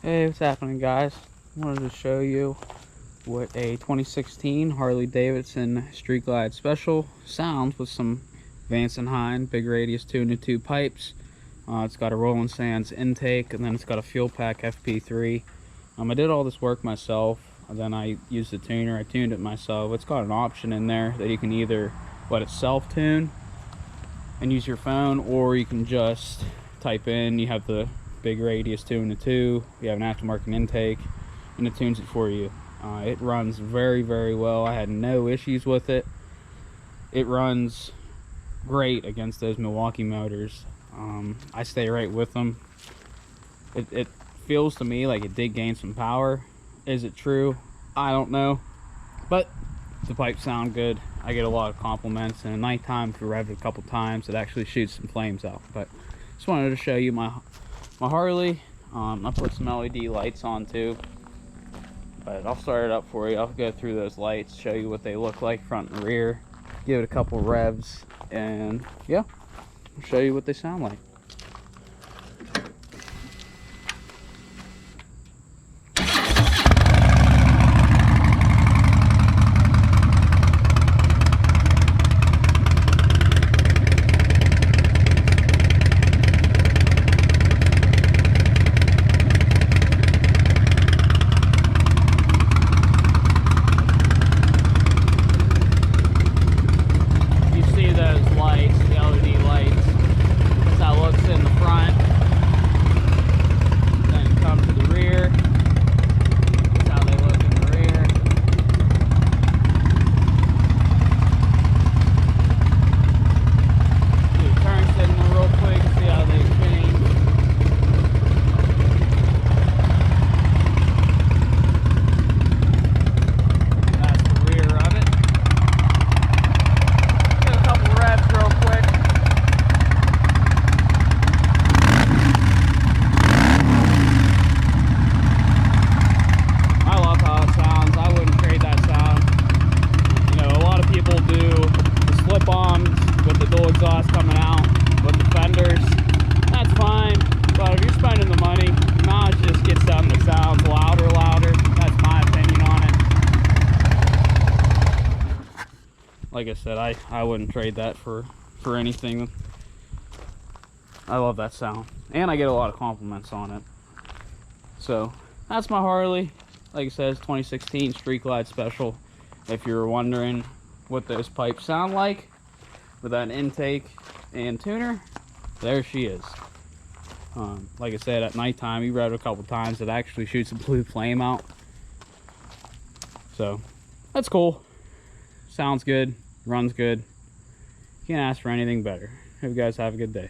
Hey, what's happening, guys? Wanted to show you what a 2016 Harley Davidson Street Glide Special sounds with some Vance and Hines big radius 2 pipes. It's got a Roland Sands intake, and then it's got a fuel pack FP3. I did all this work myself, and then I used the tuner. I tuned it myself. It's got an option in there that you can either let it self-tune and use your phone, or you can just type in, you have the big radius 2, you have an aftermarket intake, and it tunes it for you. It runs very well. I had no issues with it. It runs great against those Milwaukee motors. I stay right with them. It feels to me like it did gain some power. Is it true? I don't know, but the pipes sound good. I get a lot of compliments, and at nighttime, if you rev it a couple times, it actually shoots some flames out. But just wanted to show you my Harley. I put some LED lights on too, but I'll start it up for you. I'll go through those lights, show you what they look like front and rear, give it a couple revs, and yeah, I'll show you what they sound like. Exhaust coming out with the fenders, that's fine, but if you're spending the money, you might just get something that sounds louder. That's my opinion on it. Like I said, I wouldn't trade that for anything. I love that sound, and I get a lot of compliments on it. So that's my Harley. Like I said, it's 2016 Street Glide Special. If you're wondering what those pipes sound like with that intake and tuner, there she is. Like I said, at nighttime, you rev it a couple times, it actually shoots a blue flame out. So that's cool. Sounds good, runs good. Can't ask for anything better. Hope you guys have a good day.